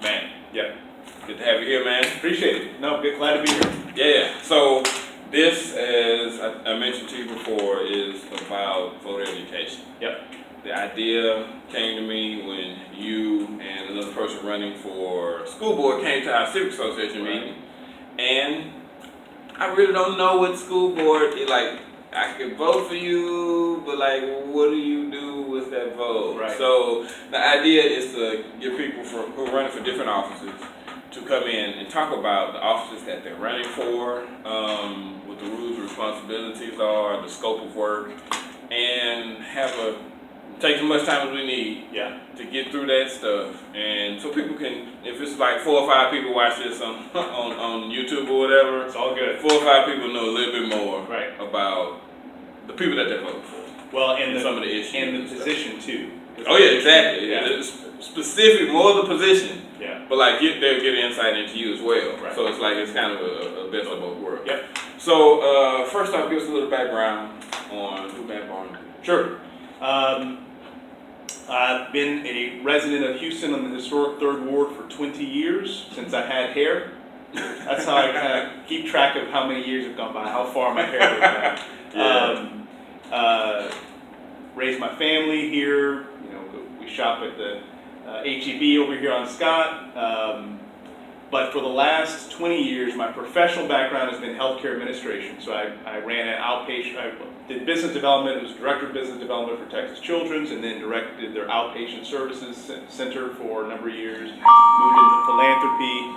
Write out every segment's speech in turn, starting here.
Man, Yeah. Good to have you here, man. appreciate it. No, glad to be here. Yeah. So this, as I mentioned to you before, is about voter education. Yep. The idea came to me when you and another person running for school board came to our civic association meeting, and I really don't know what school board is like. I could vote for you, but like, what do you do with that vote? Right. So the idea is to get people who are running for different offices to come in and talk about the offices that they're running for, what the rules and responsibilities are, the scope of work, and take as much time as we need Yeah. to get through that stuff. And so people can, if it's like 4 or 5 people watch this on YouTube or whatever, It's all good. 4 or 5 people know a little bit more Right. about the people that they're voting for. Well, and some of the issues and the and stuff. position too. Oh yeah, exactly. Yeah. It's specific, more the position, Yeah. but like they'll get insight into you as well. Right. So it's like it's kind of a best of both worlds. Yep. So first off, give us a little background on who Matt Barnes is. Sure. I've been a resident of Houston on the historic 3rd Ward for 20 years, since I had hair. That's how I kind of keep track of how many years have gone by, how far my hair goes back. Raised my family here. You know, we shop at the HEB over here on Scott. But for the last 20 years, my professional background has been healthcare administration. So I ran an outpatient, I did business development, was director of business development for Texas Children's, and then directed their outpatient services center for a number of years. Moved into philanthropy.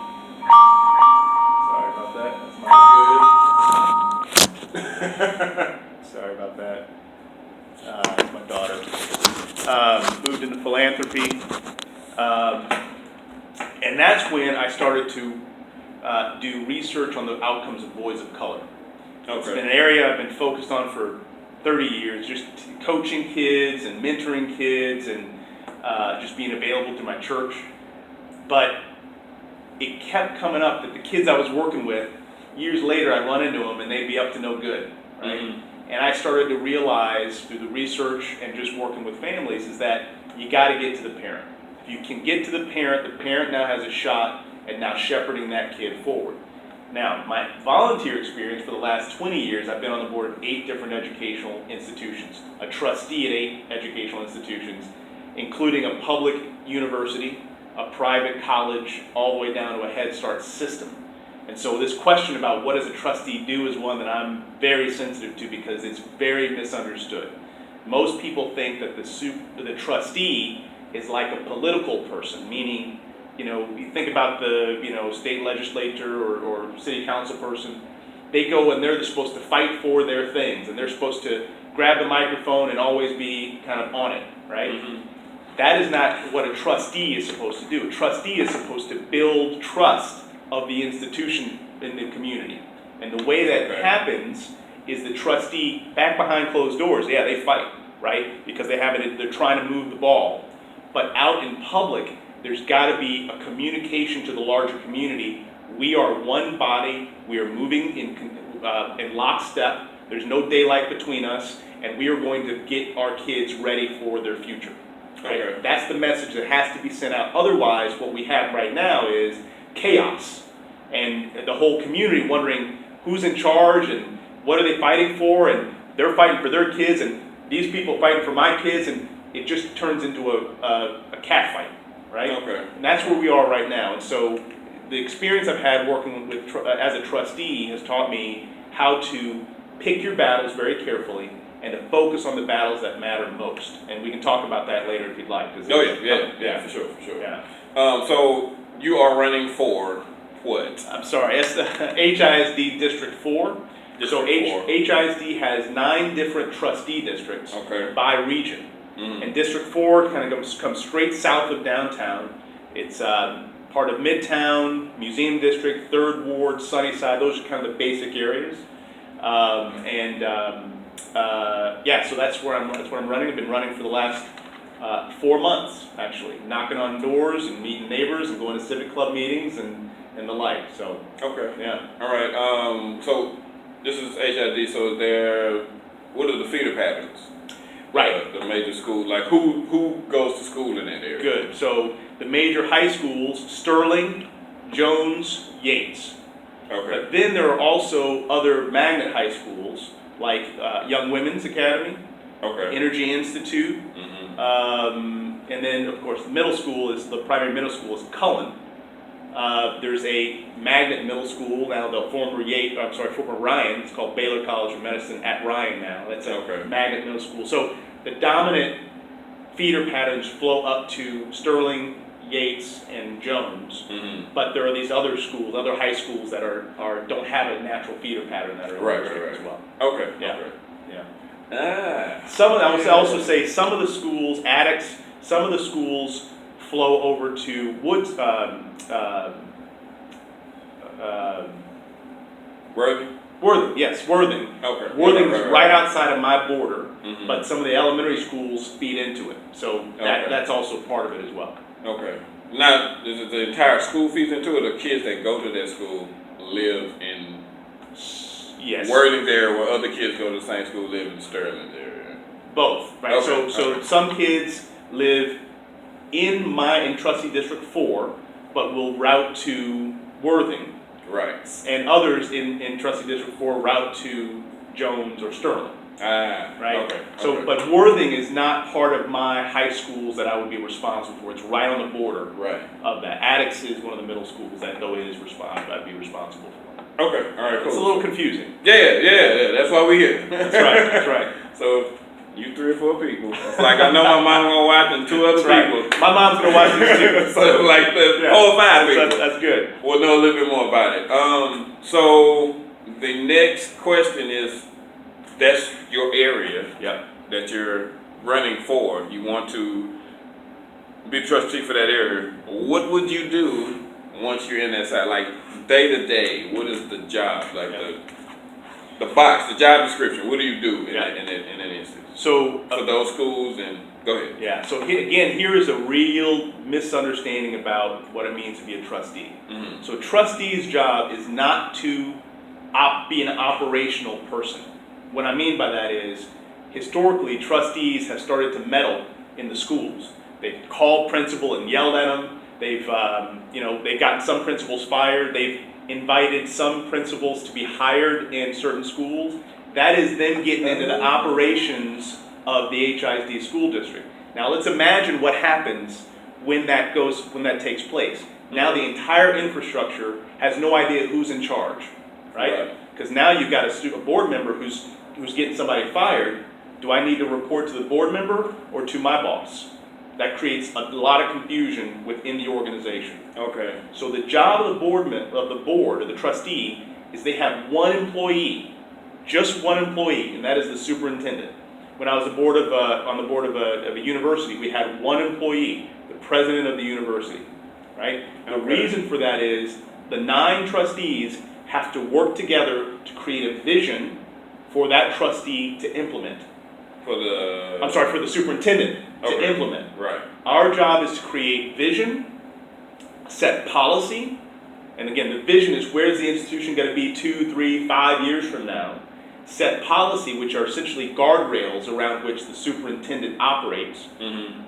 Sorry about that, that's not good. Sorry about that. My daughter. Moved into philanthropy. And that's when I started to do research on the outcomes of boys of color. It's been an area I've been focused on for 30 years, just coaching kids and mentoring kids and just being available to my church. But it kept coming up that the kids I was working with, years later I'd run into them and they'd be up to no good, right? Mm-hmm. And I started to realize through the research and just working with families is that you got to get to the parent. If you can get to the parent now has a shot at now shepherding that kid forward. Now, my volunteer experience for the last 20 years, I've been on the board of 8 different educational institutions, a trustee at 8 educational institutions, including a public university, a private college, all the way down to a Head Start system. And so this question about what does a trustee do is one that I'm very sensitive to because it's very misunderstood. Most people think that the trustee is like a political person, meaning, you know, you think about the, you know, state legislature or city council person, they go and they're supposed to fight for their things and they're supposed to grab the microphone and always be kind of on it, right? Mm-hmm. That is not what a trustee is supposed to do. A trustee is supposed to build trust of the institution in the community. And the way that happens is the trustee, back behind closed doors, yeah, they fight, right? Because they're trying to move the ball. But out in public, there's got to be a communication to the larger community. We are one body. We are moving in lockstep. There's no daylight between us, and we are going to get our kids ready for their future. Right? Okay. That's the message that has to be sent out. Otherwise, what we have right now is chaos, and the whole community wondering who's in charge and what are they fighting for, and they're fighting for their kids, and these people fighting for my kids, and it just turns into a cat fight, right? Okay. And that's where we are right now. And so the experience I've had working with as a trustee has taught me how to pick your battles very carefully and to focus on the battles that matter most. And we can talk about that later if you'd like. Oh yeah, for sure. Yeah. So you are running for what? I'm sorry, it's the HISD District 4. HISD has 9 different trustee districts by region. Mm. And District 4 kind of comes straight south of downtown. It's part of Midtown, Museum District, 3rd Ward, Sunnyside. Those are kind of the basic areas. So that's where I'm running. I've been running for the last 4 months, actually, knocking on doors and meeting neighbors and going to civic club meetings and the like. So yeah. All right. So this is HID. So what are the feeder patterns? Right. The major school, like who goes to school in that area? Good. So the major high schools, Sterling, Jones, Yates. Okay. But then there are also other magnet high schools, like Young Women's Academy, Okay. Energy Institute, and then of course the primary middle school is Cullen. There's a magnet middle school now, the former Ryan. It's called Baylor College of Medicine at Ryan now. That's a magnet middle school. So the dominant feeder patterns flow up to Sterling, Yates, and Jones. But there are these other schools, other high schools that don't have a natural feeder pattern that are right as well. Okay. Yeah. Okay. Yeah. I would also say some of the schools, some of the schools flow over to Woods. Worthing, yes, Worthing. Okay. Worthing's right outside of my border, but some of the elementary schools feed into it. So that's also part of it as well. Okay. Now, does the entire school feeds into it, or kids that go to that school live in Worthing there, where other kids go to the same school live in Sterling area? Both, right? Okay. So some kids live in Trustee District 4, but will route to Worthing. Right. And others in Trustee District 4 route to Jones or Sterling. Right? Okay. So, but Worthing is not part of my high schools that I would be responsible for. It's right on the border of that. Addix is one of the middle schools that I'd be responsible for. Okay, all right, cool. It's a little confusing. Yeah. That's why we're here. That's right. So, you 3 or 4 people. It's like I know my mom gonna watch and 2 other people. My mom's gonna watch this too. So like the whole 5 people. That's good. We'll know a little bit more about it. So the next question is, that's your area that you're running for. You want to be trustee for that area. What would you do once you're in that side? Like day to day, what is the job? Like the box, the job description. What do you do in that instance? So for those schools, and go ahead. Yeah. So here is a real misunderstanding about what it means to be a trustee. So a trustee's job is not to be an operational person. What I mean by that is, historically, trustees have started to meddle in the schools. They've called principal and yelled at them. They've gotten some principals fired. They've invited some principals to be hired in certain schools. That is then getting into the operations of the HISD school district. Now let's imagine what happens when that takes place. Now the entire infrastructure has no idea who's in charge, right? Because now you've got a board member who's getting somebody fired. Do I need to report to the board member or to my boss? That creates a lot of confusion within the organization. Okay. So the job of the board or the trustee is they have one employee, just one employee, and that is the superintendent. When I was on the board of a university, we had one employee, the president of the university, right? The reason for that is the 9 trustees have to work together to create a vision for that trustee to implement. For the superintendent to implement. Right. Our job is to create vision, set policy, and again, the vision is where's the institution going to be 2, 3, 5 years from now. Set policy, which are essentially guardrails around which the superintendent operates.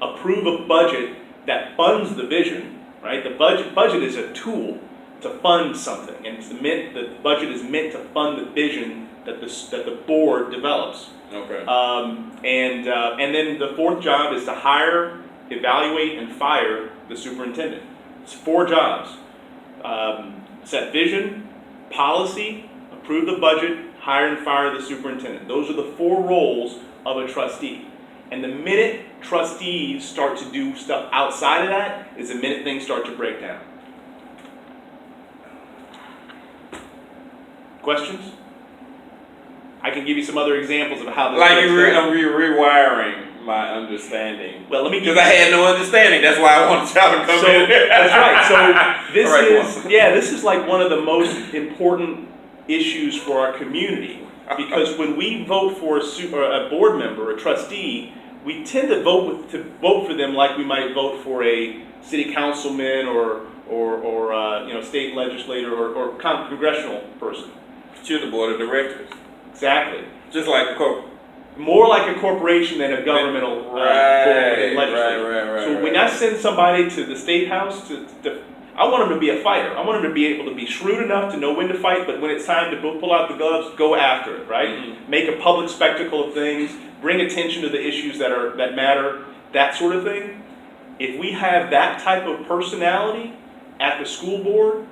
Approve a budget that funds the vision, right? The budget is a tool to fund something, and the budget is meant to fund the vision that the board develops. Okay. And then the 4th job is to hire, evaluate, and fire the superintendent. It's 4 jobs. Set vision, policy, approve the budget, hire and fire the superintendent. Those are the 4 roles of a trustee. And the minute trustees start to do stuff outside of that is the minute things start to break down. Questions? I can give you some other examples of how this I'm rewiring my understanding. Well, let me because I had no understanding. That's why I wanted y'all to come in. That's right. So this is like one of the most important issues for our community, because when we vote for a board member, a trustee, we tend to vote for them like we might vote for a city councilman or state legislator or congressional person. You're the board of directors. Exactly. Just like the More like a corporation than a governmental legislature. So when I send somebody to the state house, I want them to be a fighter. I want them to be able to be shrewd enough to know when to fight, but when it's time to pull out the gloves, go after it, right? Mm-hmm. Make a public spectacle of things, bring attention to the issues that matter, that sort of thing. If we have that type of personality at the school board,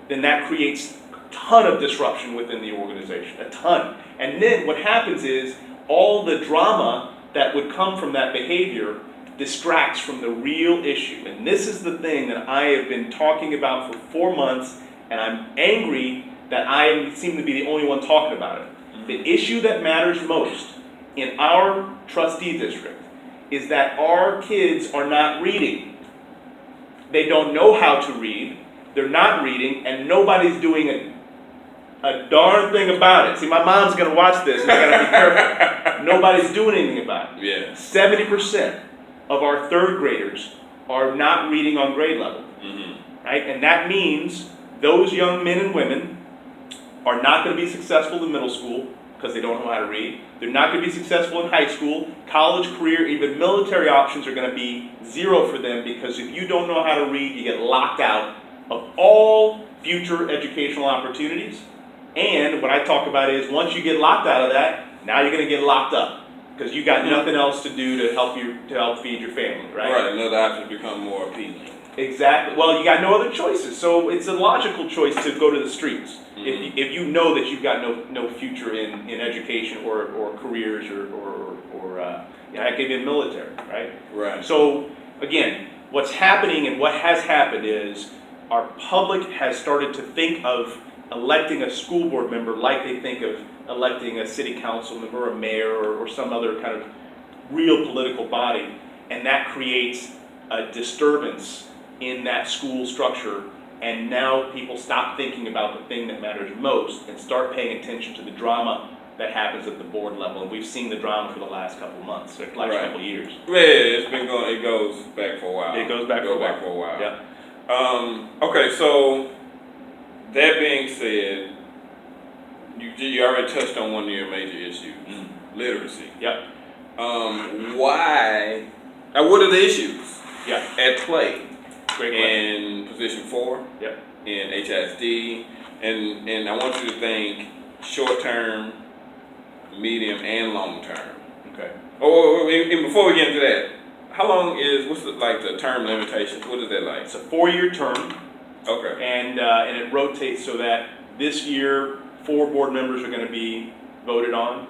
then that creates a ton of disruption within the organization, a ton. And then what happens is all the drama that would come from that behavior distracts from the real issue. And this is the thing that I have been talking about for 4 months, and I'm angry that I seem to be the only one talking about it. Mm-hmm. The issue that matters most in our trustee district is that our kids are not reading. They don't know how to read, they're not reading, and nobody's doing a darn thing about it. See, my mom's gonna watch this, and I gotta be careful. Nobody's doing anything about it. Yeah. 70% of our third graders are not reading on grade level, right? And that means those young men and women are not going to be successful in middle school because they don't know how to read. They're not going to be successful in high school, college, career, even military options are going to be zero for them because if you don't know how to read, you get locked out of all future educational opportunities. And what I talk about is once you get locked out of that, now you're going to get locked up. Because you got nothing else to do to help feed your family, right? Right, another option become more appealing. Exactly. Well, you got no other choices, so it's a logical choice to go to the streets. Mm-hmm. If you know that you've got no future in education or careers or heck, even military, right? Right. So again, what's happening and what has happened is our public has started to think of electing a school board member like they think of electing a city council member, a mayor, or some other kind of real political body, and that creates a disturbance in that school structure, and now people stop thinking about the thing that matters most and start paying attention to the drama that happens at the board level, and we've seen the drama for the last couple of months, or last couple of years. Yeah, it's been going, it goes back for a while. It goes back for a while. Yeah. Okay, so that being said, you already touched on one of your major issues, literacy. Yep. Why? What are the issues? Yeah. At play Great in position 4. Yep. In HISD, and I want you to think short term, medium, and long term. Okay. And before we get into that, how long is the term limitations? What is that like? It's a 4-year term. Okay. And it rotates so that this year 4 board members are going to be voted on.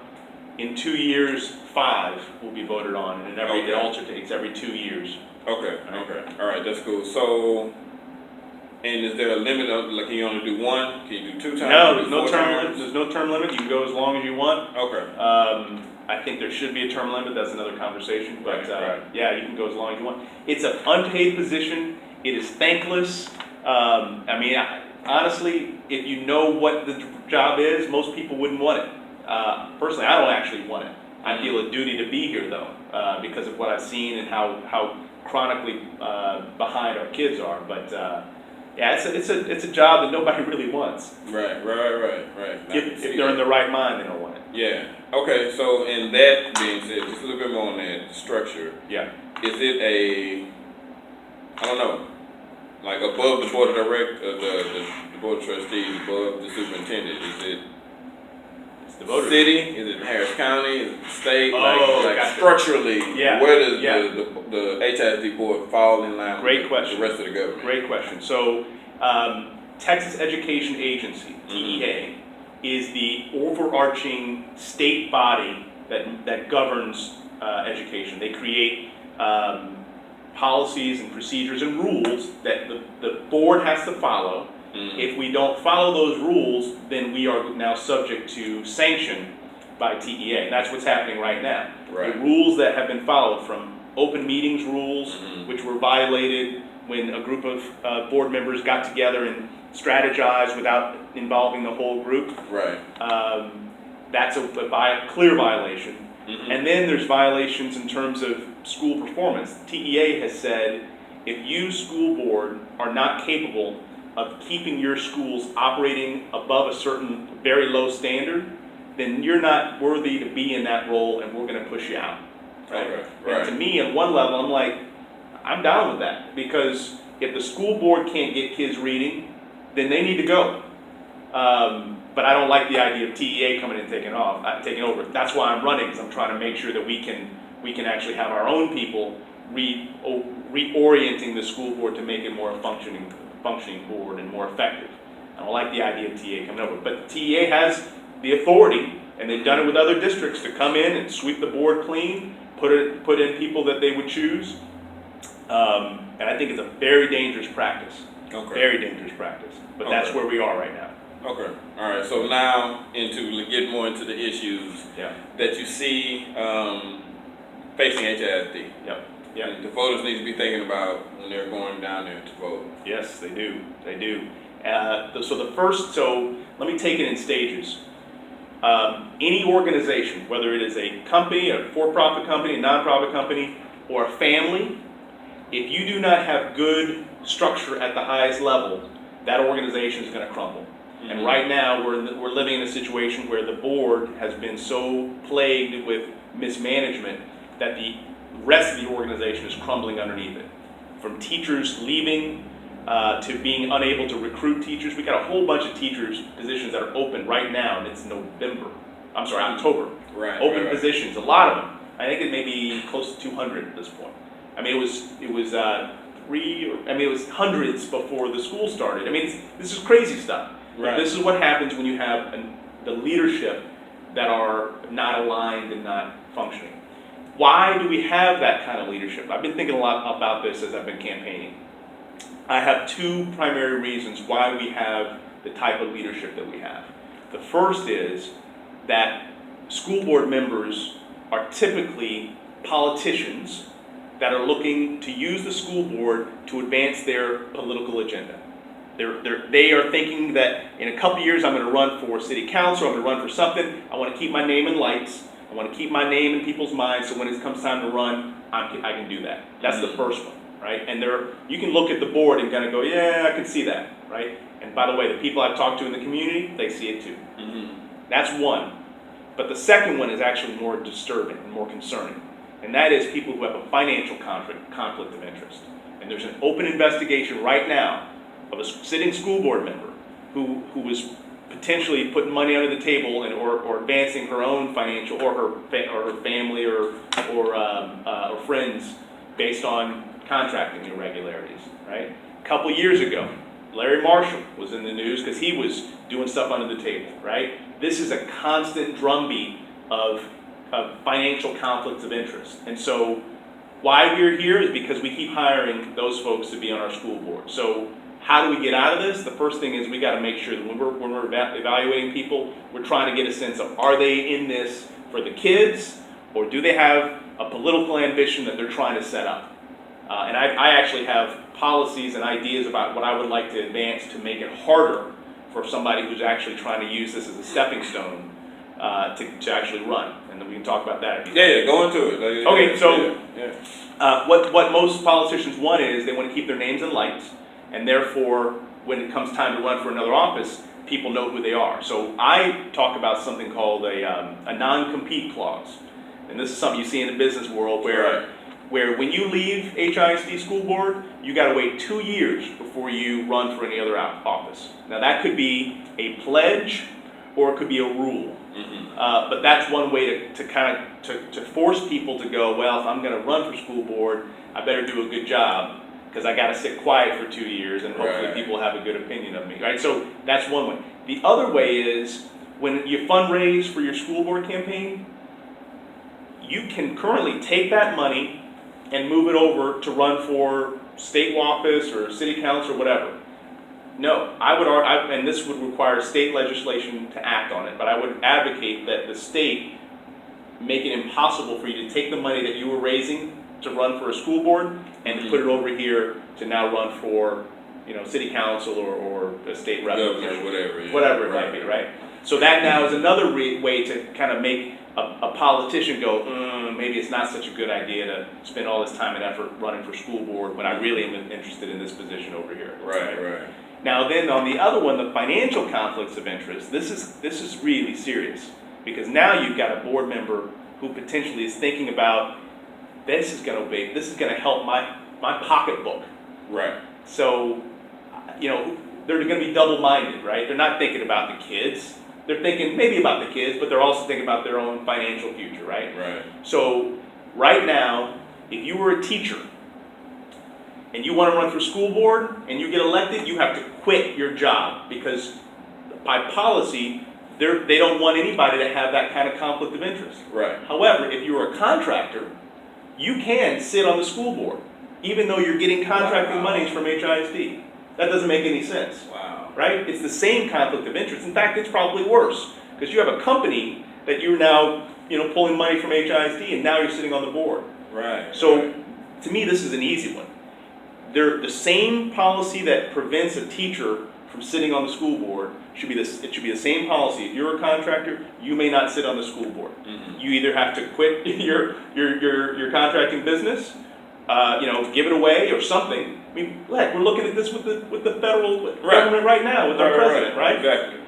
In 2 years, 5 will be voted on, and it alternates every 2 years. Okay. Okay. All right. That's cool. So, and is there a limit of can you only do 1? Can you do 2 times? No, there's no term limit. There's no term limit. You can go as long as you want. Okay. I think there should be a term limit. That's another conversation. But right. Yeah, you can go as long as you want. It's an unpaid position. It is thankless. Honestly, if you know what the job is, most people wouldn't want it. Personally, I don't actually want it. I feel a duty to be here though, because of what I've seen and how chronically behind our kids are. But yeah, it's a job that nobody really wants. Right. If they're in the right mind, they don't want it. Yeah. Okay. So, in that being said, just a little bit more on that structure. Yeah. Is it I don't know, like above the board of directors, the board of trustees, above the superintendent? Is it the voters. City? Is it Harris County? Is it the state? Gotcha. Structurally, yeah. Where does the HISD board fall in line with the rest of the government? Great question. So, Texas Education Agency, TEA, is the overarching state body that governs education. They create policies and procedures and rules that the board has to follow. If we don't follow those rules, then we are now subject to sanction by TEA. And that's what's happening right now. Right. The rules that have been followed, from open meetings rules, which were violated when a group of board members got together and strategized without involving the whole group. Right. That's a clear violation. And then there's violations in terms of school performance. TEA has said, if you, school board, are not capable of keeping your schools operating above a certain very low standard, then you're not worthy to be in that role, and we're going to push you out. Right? Okay, And right. to me, on one level, I'm like, I'm down with that, because if the school board can't get kids reading, then they need to go. But I don't like the idea of TEA coming and taking over. That's why I'm running, because I'm trying to make sure that we can actually have our own people reorienting the school board to make it more a functioning board and more effective. I don't like the idea of TEA coming over, but TEA has the authority, and they've done it with other districts, to come in and sweep the board clean, put in people that they would choose. And I think it's a very dangerous practice. Okay. Very dangerous practice. But that's where we are right now. Okay. All right. So now get more into the issues that you see facing HISD. Yep. Yep. The voters need to be thinking about when they're going down there to vote. Yes, they do. They do. So let me take it in stages. Any organization, whether it is a company, a for-profit company, a non-profit company, or a family, if you do not have good structure at the highest level, that organization is going to crumble. Mm-hmm. And right now, we're living in a situation where the board has been so plagued with mismanagement that the rest of the organization is crumbling underneath it. From teachers leaving to being unable to recruit teachers. We got a whole bunch of teachers positions that are open right now, and it's October. Open positions, a lot of them. I think it may be close to 200 at this point. I mean, it was hundreds before the school started. I mean, this is crazy stuff. Right. This is what happens when you have the leadership that are not aligned and not functioning. Why do we have that kind of leadership? I've been thinking a lot about this as I've been campaigning. I have two primary reasons why we have the type of leadership that we have. The first is that school board members are typically politicians that are looking to use the school board to advance their political agenda. They are thinking that in a couple years I'm going to run for city council, I'm going to run for something, I want to keep my name in lights, I want to keep my name in people's minds, so when it comes time to run, I can do that. That's the first one. Right? And you can look at the board and kind of go, yeah, I can see that, right? And by the way, the people I've talked to in the community, they see it too. Mm-hmm. That's one. But the second one is actually more disturbing and more concerning. And that is people who have a financial conflict of interest. And there's an open investigation right now of a sitting school board member who was potentially putting money under the table or advancing her own financial or her family or friends based on contracting irregularities, right? A couple years ago, Larry Marshall was in the news because he was doing stuff under the table, right? This is a constant drumbeat of financial conflicts of interest. And so why we're here is because we keep hiring those folks to be on our school board. So how do we get out of this? The first thing is we got to make sure that when we're evaluating people, we're trying to get a sense of, are they in this for the kids, or do they have a political ambition that they're trying to set up? And I actually have policies and ideas about what I would like to advance to make it harder for somebody who's actually trying to use this as a stepping stone to actually run. And then we can talk about that. Yeah, go into it. Okay, so what most politicians want is they want to keep their names in lights, and therefore when it comes time to run for another office, people know who they are. So I talk about something called a non-compete clause. And this is something you see in the business world where when you leave HISD school board, you got to wait 2 years before you run for any other office. Now that could be a pledge or it could be a rule. Mm-hmm. But that's one way to force people to go, well, if I'm going to run for school board, I better do a good job because I got to sit quiet for 2 years and hopefully people have a good opinion of me, right? So that's one way. The other way is when you fundraise for your school board campaign, you can currently take that money and move it over to run for state office or city council or whatever. No, and this would require state legislation to act on it, but I would advocate that the state make it impossible for you to take the money that you were raising to run for a school board and to put it over here to now run for, city council or a state rep, whatever it might be, right? So that now is another way to kind of make a politician go, maybe it's not such a good idea to spend all this time and effort running for school board when I really am interested in this position over here. Right. Now then on the other one, the financial conflicts of interest, this is really serious. because now you've got a board member who potentially is thinking about, this is going to help my pocketbook. Right. So, they're going to be double-minded, right? They're not thinking about the kids. They're thinking maybe about the kids, but they're also thinking about their own financial future, right? Right. So, right now, if you were a teacher and you want to run for school board and you get elected, you have to quit your job, because by policy, they don't want anybody to have that kind of conflict of interest. Right. However, if you're a contractor, you can sit on the school board, even though you're getting contracting monies from HISD. That doesn't make any sense. Wow. Right? It's the same conflict of interest. In fact, it's probably worse, because you have a company that you're now, pulling money from HISD, and now you're sitting on the board. Right. So, to me, this is an easy one. They're the same policy that prevents a teacher from sitting on the school board. It should be the same policy. If you're a contractor, you may not sit on the school board. Mm-hmm. You either have to quit your contracting business, give it away or something. I mean, heck, we're looking at this with the federal government right now, with our president, right? Exactly.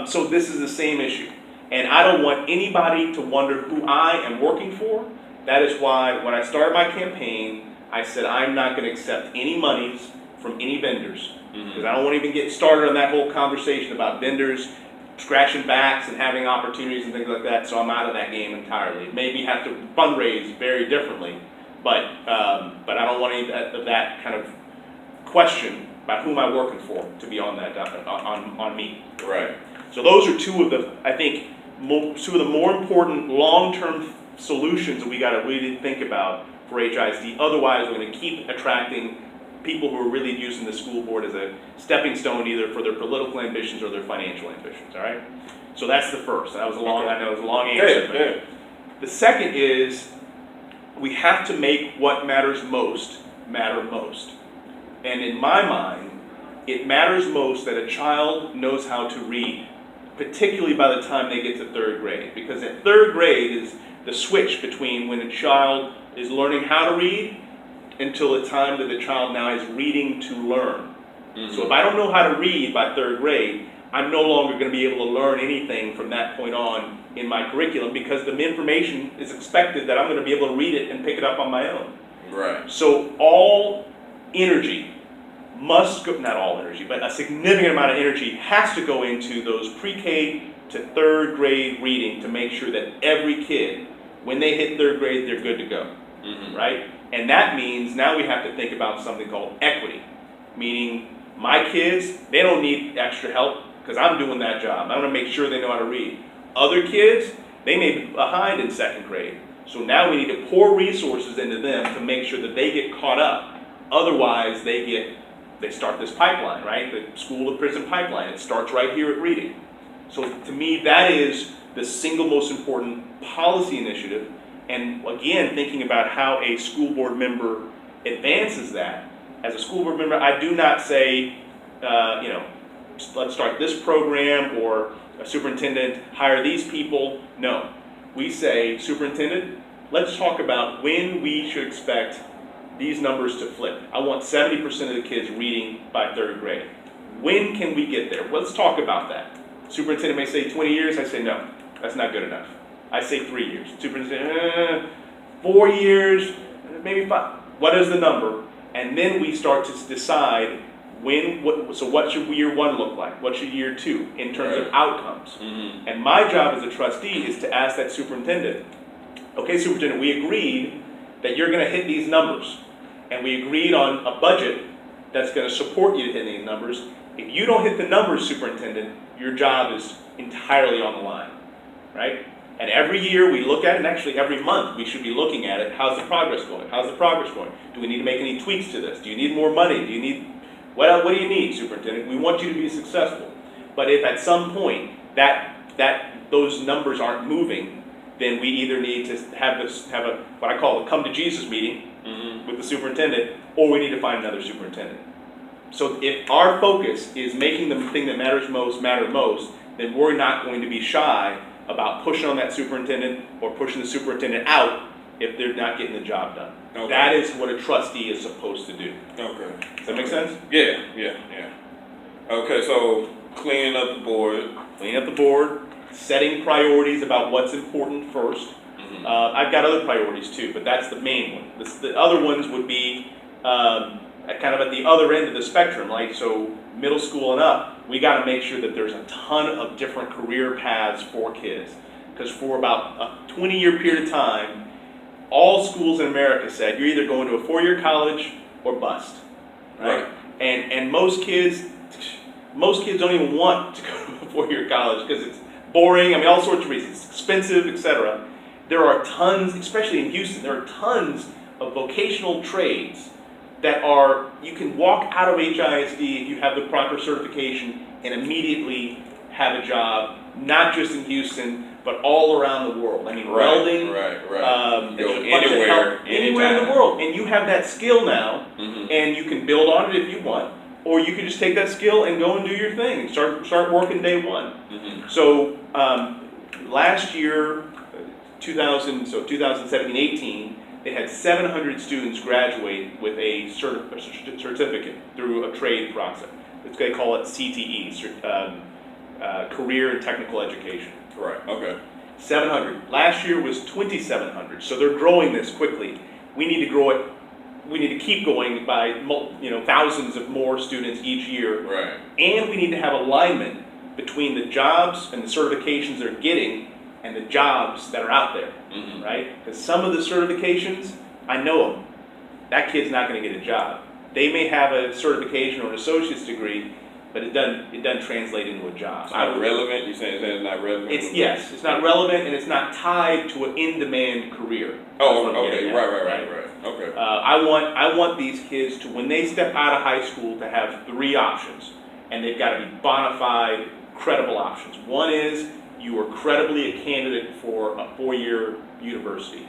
So this is the same issue. And I don't want anybody to wonder who I am working for. That is why when I started my campaign, I said I'm not going to accept any monies from any vendors. Because I don't want to even get started on that whole conversation about vendors scratching backs and having opportunities and things like that. So I'm out of that game entirely. Maybe have to fundraise very differently. But I don't want any of that kind of question about who am I working for to be on that on me. Right. So those are two of the more important long-term solutions that we got to really think about for HISD. Otherwise, we're going to keep attracting people who are really using the school board as a stepping stone, either for their political ambitions or their financial ambitions. All right. So that's the first. That was a long. I know it was a long answer. Yeah. The second is, we have to make what matters most matter most. And in my mind, it matters most that a child knows how to read, particularly by the time they get to third grade. Because at third grade is the switch between when a child is learning how to read until the time that the child now is reading to learn. Mm-hmm. So if I don't know how to read by third grade, I'm no longer going to be able to learn anything from that point on in my curriculum, because the information is expected that I'm going to be able to read it and pick it up on my own. Right. So all energy must go, not all energy, but a significant amount of energy has to go into those pre-K to third grade reading to make sure that every kid, when they hit third grade, they're good to go. Mm-hmm. Right? And that means now we have to think about something called equity, meaning my kids, they don't need extra help because I'm doing that job. I'm going to make sure they know how to read. Other kids, they may be behind in second grade. So now we need to pour resources into them to make sure that they get caught up. Otherwise, they start this pipeline, right? The school to prison pipeline. It starts right here at reading. So to me, that is the single most important policy initiative. And again, thinking about how a school board member advances that. As a school board member, I do not say, let's start this program, or a superintendent, hire these people. No. We say, superintendent, let's talk about when we should expect these numbers to flip. I want 70% of the kids reading by third grade. When can we get there? Let's talk about that. Superintendent may say 20 years. I say, no, that's not good enough. I say 3 years. Superintendent, 4 years, maybe 5. What is the number? And then we start to decide what should year 1 look like? What should year 2 in terms of outcomes? Mm-hmm. And my job as a trustee is to ask that superintendent, okay, superintendent, we agreed that you're going to hit these numbers. And we agreed on a budget that's going to support you to hit these numbers. If you don't hit the numbers, superintendent, your job is entirely on the line, right? And every year we look at it, and actually every month we should be looking at it. How's the progress going? How's the progress going? Do we need to make any tweaks to this? Do you need more money? Do you need, what do you need, superintendent? We want you to be successful. But if at some point those numbers aren't moving, then we either need to have a what I call a come to Jesus meeting with the superintendent, or we need to find another superintendent. So if our focus is making the thing that matters most matter most, then we're not going to be shy about pushing on that superintendent or pushing the superintendent out if they're not getting the job done. Okay. That is what a trustee is supposed to do. Okay. Does that make sense? Yeah. Okay, so cleaning up the board. Cleaning up the board. setting priorities about what's important first. I've got other priorities too, but that's the main one. The other ones would be kind of at the other end of the spectrum, like so middle school and up. We got to make sure that there's a ton of different career paths for kids, because for about a 20-year period of time, all schools in America said you're either going to a 4-year college or bust, right? And most kids don't even want to go to a 4-year college because it's boring. I mean, all sorts of reasons, it's expensive, etc. There are tons, especially in Houston, there are tons of vocational trades that you can walk out of HISD if you have the proper certification and immediately have a job, not just in Houston, but all around the world. I mean, welding, Go anywhere in the world. And you have that skill now, and you can build on it if you want, or you can just take that skill and go and do your thing and start working day one. So last year, 2017-18, they had 700 students graduate with a certificate through a trade process. They call it CTE, Career and Technical Education. Right, okay. 700. Last year was 2,700. So they're growing this quickly. We need to grow it. We need to keep going by thousands of more students each year. Right. And we need to have alignment between the jobs and the certifications they're getting and the jobs that are out there, right? Because some of the certifications, I know them. That kid's not going to get a job. They may have a certification or an associate's degree, but it doesn't translate into a job. It's not relevant. You saying it's not relevant? Yes, it's not relevant, and it's not tied to an in-demand career. Oh, okay, right. Okay. I want these kids to, when they step out of high school, to have 3 options, and they've got to be bona fide, credible options. One is you are credibly a candidate for a 4-year university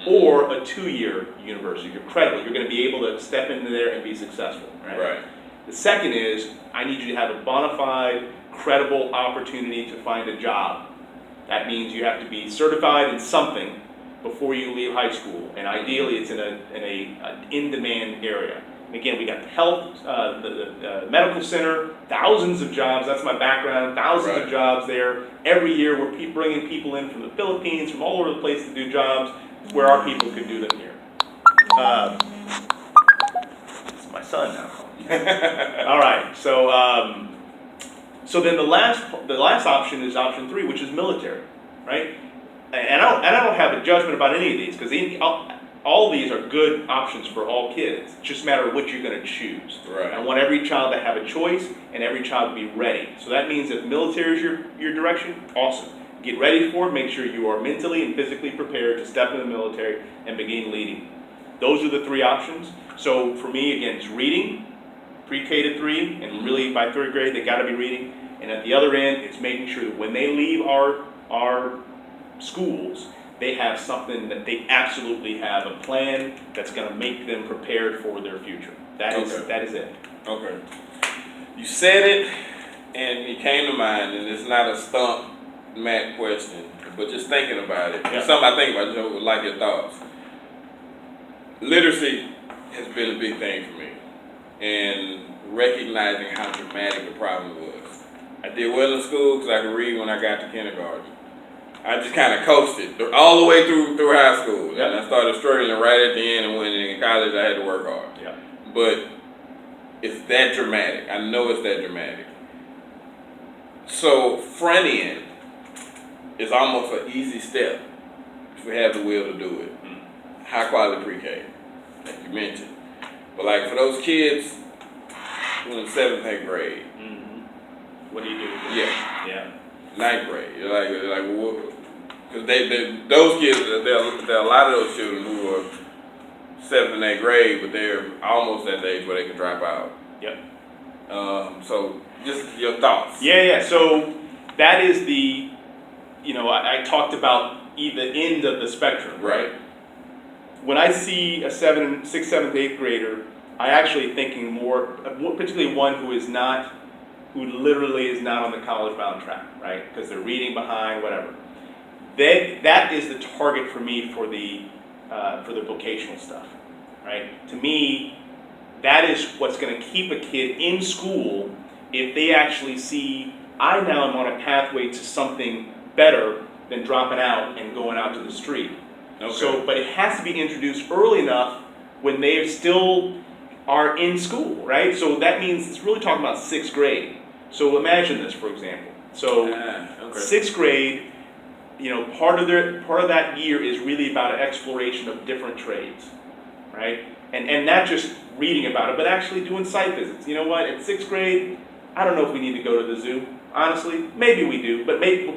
or a 2-year university. You're credible. You're going to be able to step into there and be successful. Right. The second is I need you to have a bona fide, credible opportunity to find a job. That means you have to be certified in something before you leave high school, and ideally it's in an in-demand area. And again, we got the health, the medical center, thousands of jobs. That's my background. Thousands of jobs there. Every year we're bringing people in from the Philippines, from all over the place to do jobs where our people could do them here. It's my son now. All right. So then the last option is option 3, which is military, right? And I don't have a judgment about any of these, because all these are good options for all kids. It's just a matter of what you're going to choose. Right. I want every child to have a choice and every child to be ready. So that means if military is your direction, awesome. Get ready for it. Make sure you are mentally and physically prepared to step in the military and begin leading. Those are the 3 options. So for me, again, it's reading, pre-K to 3, and really by 3rd grade, they got to be reading. And at the other end, it's making sure that when they leave our schools, they have something that they absolutely have a plan that's going to make them prepared for their future. That is it. Okay. You said it, and it came to mind, and it's not a stump Matt question, but just thinking about it. Yeah. Something I think about, would like your thoughts. Literacy has been a big thing for me, and recognizing how dramatic the problem was. I did well in school because I could read when I got to kindergarten. I just kind of coasted all the way through high school, and I started struggling right at the end, and when in college I had to work hard. Yeah. But it's that dramatic. I know it's that dramatic. So front end is almost an easy step if we have the will to do it. High quality pre-K, like you mentioned. But like for those kids who in 7th, 8th grade, what do you do? Yeah. 9th grade. Because those kids, there are a lot of those children who are 7th and 8th grade, but they're almost at the age where they can drop out. Yep. So just your thoughts. Yeah. So that is I talked about the end of the spectrum, right? When I see a 6th, 7th, 8th grader, I actually thinking more, particularly one who literally is not on the college-bound track, right? Because they're reading behind, whatever. That is the target for me for the vocational stuff, right? To me, that is what's going to keep a kid in school if they actually see, I now am on a pathway to something better than dropping out and going out to the street. Okay. So, but it has to be introduced early enough when they still are in school, right? So that means it's really talking about 6th grade. So imagine this, for example. So Okay. 6th grade, part of that year is really about an exploration of different trades, right? And not just reading about it, but actually doing site visits. You know what? At 6th grade, I don't know if we need to go to the zoo. Honestly, maybe we do, but maybe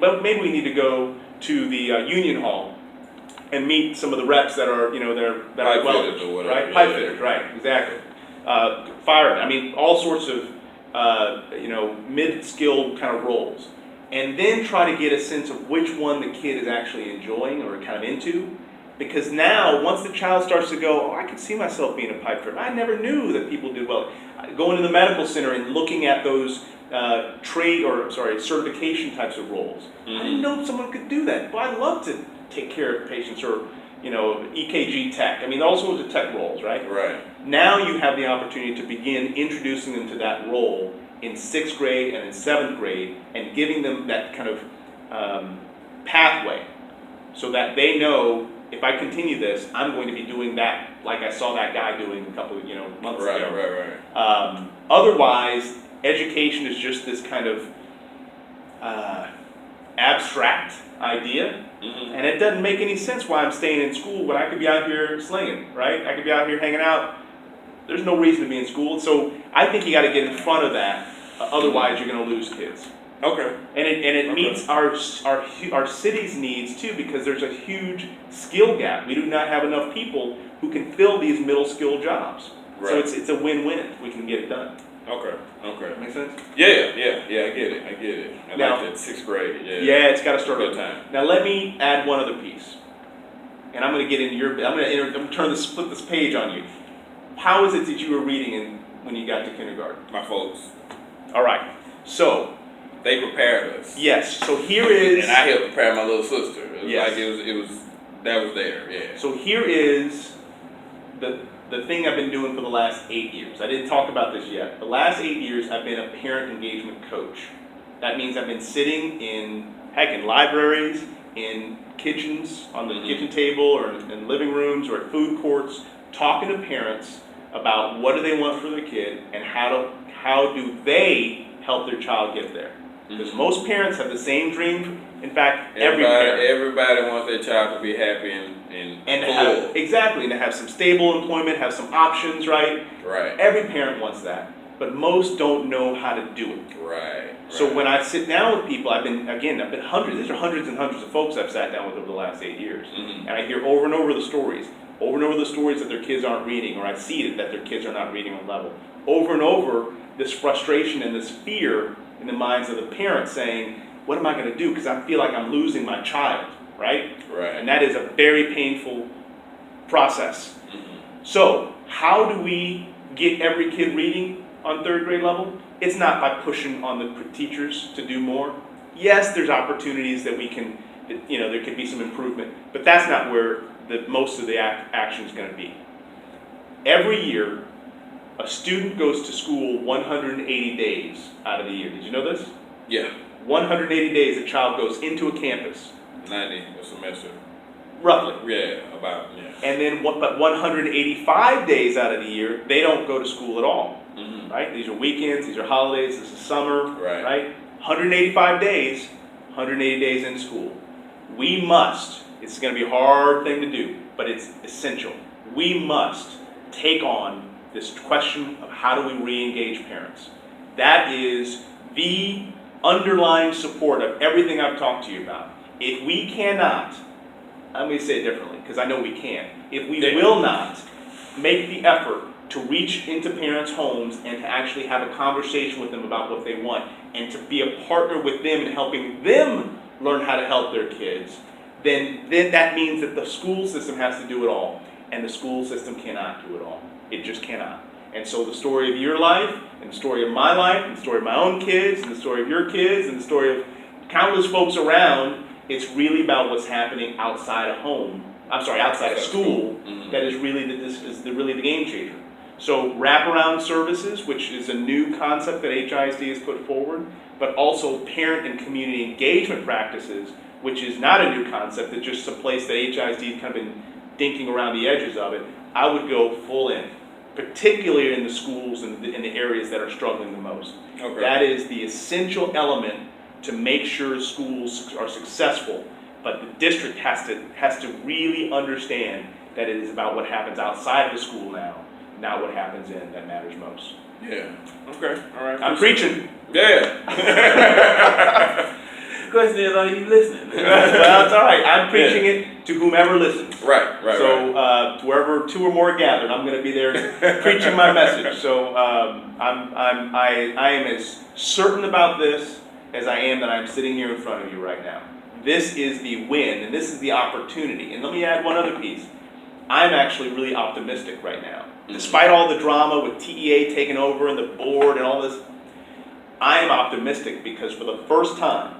we need to go to the Union Hall and meet some of the reps that are, that are Pipe fitters or whatever. right? Pipe fitters, right? Exactly. Firemen. I mean, all sorts of, mid-skilled kind of roles, and then try to get a sense of which one the kid is actually enjoying or kind of into. Because now, once the child starts to go, I can see myself being a pipe fitter. I never knew that people did well. Going to the medical center and looking at those certification types of roles. I didn't know someone could do that. But I love to take care of patients, or EKG tech. I mean, all sorts of tech roles, right? Right. Now you have the opportunity to begin introducing them to that role in 6th grade and in 7th grade, and giving them that kind of pathway, so that they know, if I continue this, I'm going to be doing that like I saw that guy doing a couple of months ago. Right. Otherwise, education is just this kind of abstract idea, and it doesn't make any sense why I'm staying in school when I could be out here slinging, right? I could be out here hanging out. There's no reason to be in school. So I think you got to get in front of that. Otherwise, you're going to lose kids. Okay. And it meets our city's needs too, because there's a huge skill gap. We do not have enough people who can fill these middle skill jobs. Right. So it's a win-win if we can get it done. Okay. Make sense? Yeah, I get it. I Now, like that 6th grade. Yeah, it's got to start Good on time. Now let me add one other piece, and I'm going to get into I'm going to flip this page on you. How is it that you were reading when you got to kindergarten? My folks, All right. So they prepared us. yes. So here is. And I helped prepare my little sister. It was Yes. like it was that was there. Yeah. So here is the thing I've been doing for the last 8 years. I didn't talk about this yet. The last 8 years, I've been a parent engagement coach. That means I've been sitting in libraries, in kitchens, on the kitchen table, or in living rooms, or at food courts, talking to parents about what do they want for their kid and how do they help their child get there. Because most parents have the same dream. In fact, everybody wants their child to be happy and to full. have some stable employment, have some options, right? Right. Every parent wants that, but most don't know how to do it. Right. So when I sit down with people, I've been hundreds and hundreds of folks I've sat down with over the last 8 years, and I hear over and over the stories that their kids aren't reading, or I see it that their kids are not reading on level. Over and over, this frustration and this fear in the minds of the parents saying, what am I going to do? Because I feel like I'm losing my child, right? Right. And that is a very painful process. So how do we get every kid reading on 3rd grade level? It's not by pushing on the teachers to do more. Yes, there's opportunities that we can, there could be some improvement, but that's not where most of the action is going to be. Every year, a student goes to school 180 days out of the year. Did you know this? Yeah. 180 days a child goes into a campus. 90 a semester. Roughly. Yeah, And then, but 185 days out of the year, they don't go to school at all. Right? These are weekends, these are holidays, this is summer. Right? 185 days, 180 days in school. We must, it's going to be a hard thing to do, but it's essential. We must take on this question of how do we re-engage parents. That is the underlying support of everything I've talked to you about. If we cannot, I'm going to say it differently because I know we can. If we will not make the effort to reach into parents' homes and to actually have a conversation with them about what they want and to be a partner with them in helping them learn how to help their kids, then that means that the school system has to do it all. And the school system cannot do it all. It just cannot. And so the story of your life, and the story of my life, and the story of my own kids, and the story of your kids, and the story of countless folks around, it's really about what's happening outside of home. Outside of school. That is really the game changer. So wraparound services, which is a new concept that HISD has put forward, but also parent and community engagement practices which is not a new concept, it's just a place that HISD has kind of been dinking around the edges of it, I would go full in, particularly in the schools and in the areas that are struggling the most. Okay. That is the essential element to make sure schools are successful, but the district has to really understand that it is about what happens outside of the school now, not what happens in that matters most. Yeah. Okay. All right. I'm preaching. Yeah. The question is, are you listening? Well, it's all right. I'm preaching it to whomever listens. Right. So wherever two or more gathered, I'm going to be there preaching my message. So I am as certain about this as I am that I'm sitting here in front of you right now. This is the win, and this is the opportunity. And let me add one other piece. I'm actually really optimistic right now. Despite all the drama with TEA taking over and the board and all this, I am optimistic because for the first time,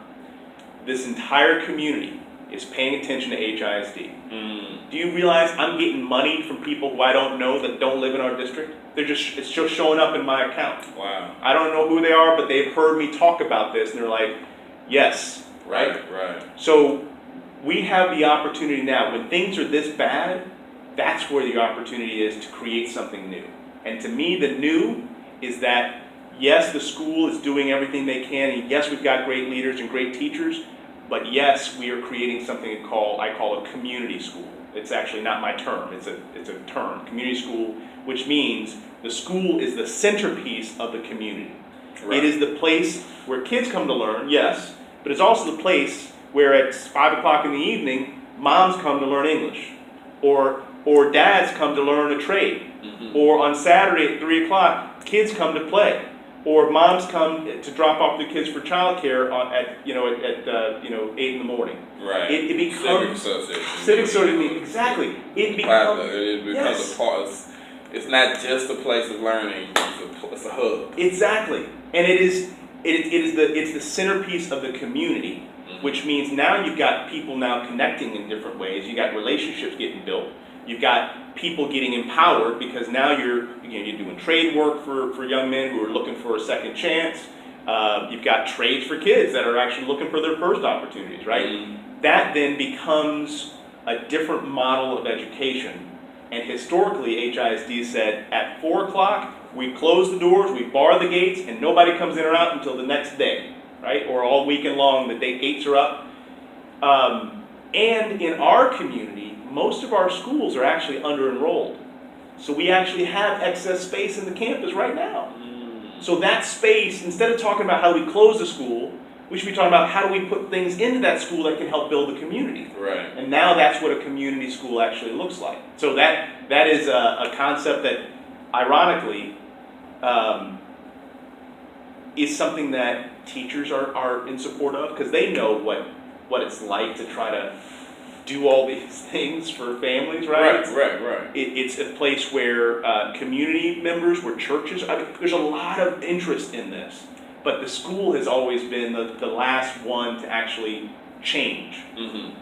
this entire community is paying attention to HISD. Do you realize I'm getting money from people who I don't know that don't live in our district? It's just showing up in my account. Wow. I don't know who they are, but they've heard me talk about this and they're like, yes, right? Right. So we have the opportunity now, when things are this bad, that's where the opportunity is to create something new. And to me, the new is that, yes, the school is doing everything they can, and yes, we've got great leaders and great teachers, but yes, we are creating something I call a community school. It's actually not my term, it's a term, community school, which means the school is the centerpiece of the community. Right. It is the place where kids come to learn, yes, but it's also the place where at 5 o'clock in the evening, moms come to learn English, or dads come to learn a trade, or on Saturday at 3 o'clock, kids come to play, or moms come to drop off the kids for childcare at 8 in the morning. Right. It becomes civic association. Exactly. It becomes a part. It's not just a place of learning. It's a hub. Exactly, and it's the centerpiece of the community, which means now you've got people now connecting in different ways. You got relationships getting built. You've got people getting empowered because now you're doing trade work for young men who are looking for a second chance. You've got trades for kids that are actually looking for their first opportunities, right? That then becomes a different model of education. And historically, HISD said at 4 o'clock, we close the doors, we bar the gates, and nobody comes in or out until the next day, right? Or all weekend long, the gates are up. And in our community, most of our schools are actually under-enrolled. So we actually have excess space in the campus right now. So that space, instead of talking about how do we close the school, we should be talking about how do we put things into that school that can help build the community. Right. And now that's what a community school actually looks like. So that is a concept that, ironically, is something that teachers are in support of because they know what it's like to try to do all these things for families, right? Right. It's a place where community members, where churches, there's a lot of interest in this. But the school has always been the last one to actually change.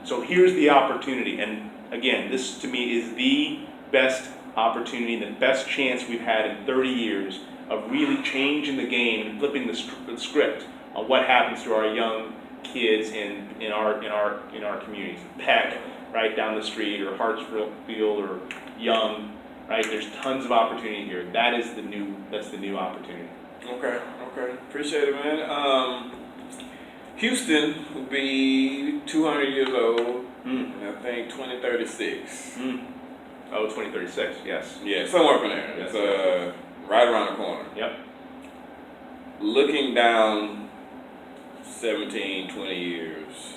So here's the opportunity. And again, this to me is the best opportunity, the best chance we've had in 30 years of really changing the game and flipping the script on what happens to our young kids in our communities. Peck, right down the street, or Hartsfield or Young, right? There's tons of opportunity here. That's the new opportunity. Okay. Appreciate it, man. Houston will be 200 years old, and I think 2036. Oh, 2036, yes. Yeah, somewhere from there. Yes. It's right around the corner. Yep. Looking down 17, 20 years,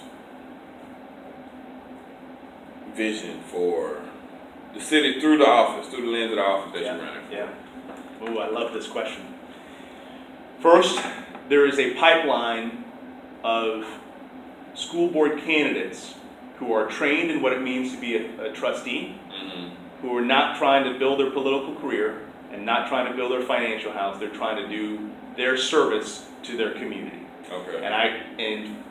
vision for the city through the office, through the lens of the office that you're running for. Yeah. Oh, I love this question. First, there is a pipeline of school board candidates who are trained in what it means to be a trustee, who are not trying to build their political career and not trying to build their financial house. They're trying to do their service to their community. Okay. And in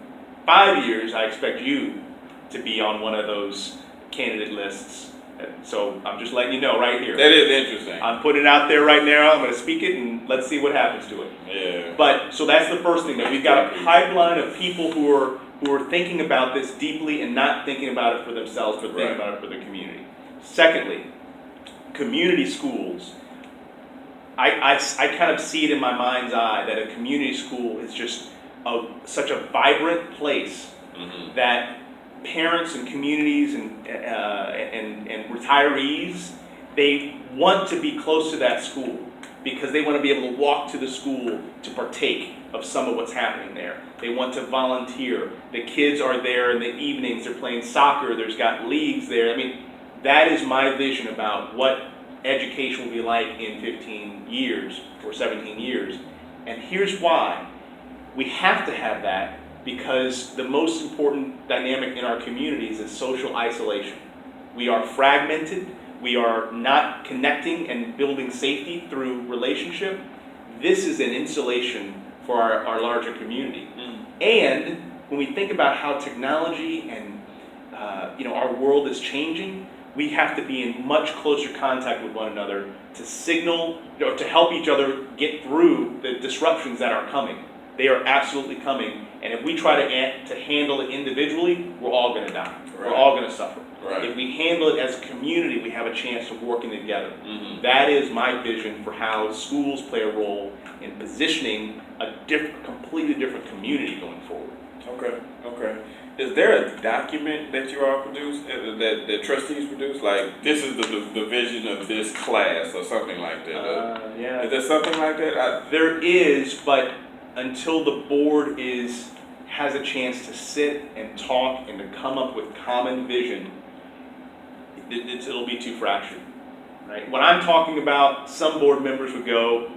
5 years, I expect you to be on one of those candidate lists. So I'm just letting you know right here. That is interesting. I'm putting it out there right now. I'm going to speak it, and let's see what happens to it. Yeah. But so that's the first thing, that we've got a pipeline of people who are who are thinking about this deeply and not thinking about it for themselves, but thinking about it for their community. Secondly, community schools. I kind of see it in my mind's eye that a community school is just such a vibrant place that parents and communities and retirees, they want to be close to that school because they want to be able to walk to the school to partake of some of what's happening there. They want to volunteer. The kids are there in the evenings, they're playing soccer, there's got leagues there. I mean, that is my vision about what education will be like in 15 years or 17 years. And here's why. We have to have that because the most important dynamic in our communities is social isolation. We are fragmented. We are not connecting and building safety through relationship. This is an insulation for our larger community. And when we think about how technology and our world is changing, we have to be in much closer contact with one another to signal, or to help each other get through the disruptions that are coming. They are absolutely coming, and if we try to handle it individually, we're all going to die. We're all going to suffer. If we handle it as a community, we have a chance of working together. That is my vision for how schools play a role in positioning a completely different community going forward. Okay. Is there a document that you all produce, that trustees produce? Like, this is the vision of this class or something like that? Yeah. Is there something like that? There is, but until the board has a chance to sit and talk and to come up with common vision, it'll be too fractured, right? When I'm talking about, some board members would go,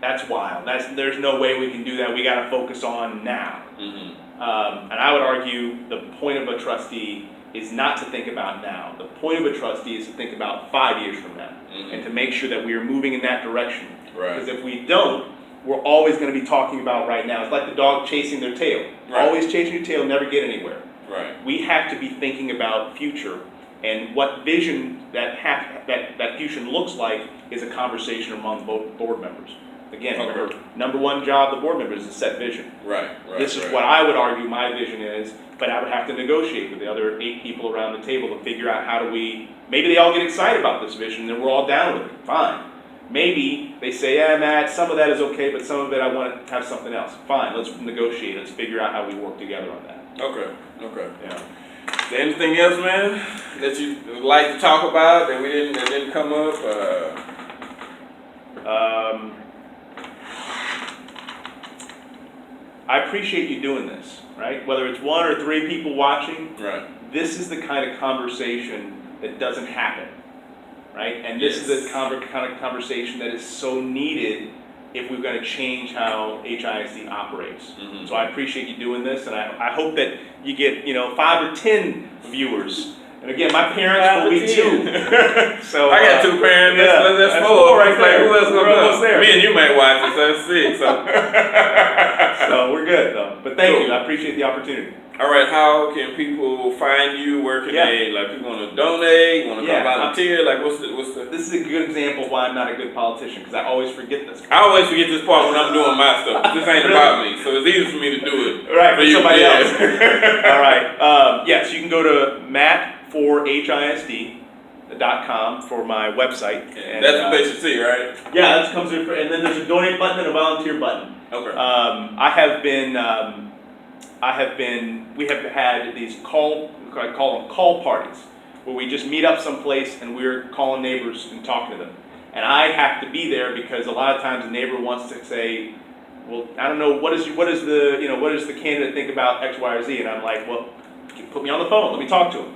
"That's wild. There's no way we can do that. We got to focus on now." And I would argue the point of a trustee is not to think about now. The point of a trustee is to think about 5 years from now and to make sure that we are moving in that direction. Because if we don't, we're always going to be talking about right now. It's like the dog chasing their tail. Always chasing your tail, never get anywhere. We have to be thinking about future, and what vision that future looks like is a conversation among both board members. Again, remember, number one job of the board member is to set vision. This is what I would argue my vision is, but I would have to negotiate with the other 8 people around the table to figure out how do we, maybe they all get excited about this vision and we're all down with it, fine. Maybe they say, "Yeah, Matt, some of that is okay, but some of it I want to have something else." Fine, let's negotiate, let's figure out how we work together on that. Okay. Yeah. Is there anything else, man, that you would like to talk about that didn't come up? I appreciate you doing this, right? Whether it's 1 or 3 people watching, this is the kind of conversation that doesn't happen, right? And this is the kind of conversation that is so needed if we're going to change how HISD operates. So I appreciate you doing this, and I hope that you get 5 or 10 viewers. And again, my parents will be 2. So I got 2 parents. That's 4 right there. Who else gonna there? Me and you might watch it, so that's 6. So we're good though. But thank you. I appreciate the opportunity. All right, how can people find you? Where can they, like, people want to donate, want to come volunteer? Like, what's the? This is a good example of why I'm not a good politician, because I always forget this. I always forget this part when I'm doing my stuff. This ain't about me, so it's easy for me to do it. Right, for somebody else. All right. Yes, you can go to matt4hisd.com for my website. And that's what they should see, right? Yeah, that comes in, and then there's a donate button and a volunteer button. We have had these I call them call parties, where we just meet up someplace and we're calling neighbors and talking to them. And I have to be there because a lot of times a neighbor wants to say, "Well, I don't know, what does the candidate think about X, Y, or Z?" And I'm like, "Well, put me on the phone, let me talk to him."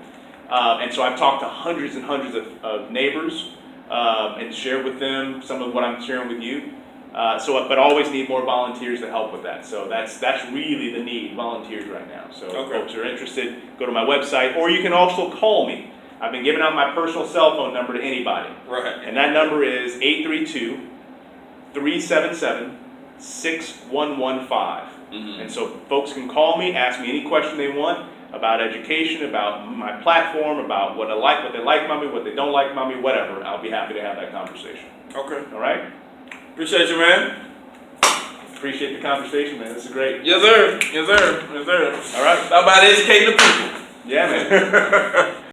And so I've talked to hundreds and hundreds of neighbors and shared with them some of what I'm sharing with you. But always need more volunteers to help with that. So that's really the need, volunteers right now. So if folks are interested, go to my website, or you can also call me. I've been giving out my personal cell phone number to anybody. And that number is 832-377-6115. And so folks can call me, ask me any question they want about education, about my platform, about what they like about me, what they don't like about me, whatever. I'll be happy to have that conversation. Okay. All right? Appreciate you, man. appreciate the conversation, man. This is great. Yes, sir. Yes, sir. Yes, sir. All right. How about educating the people? Yeah, man.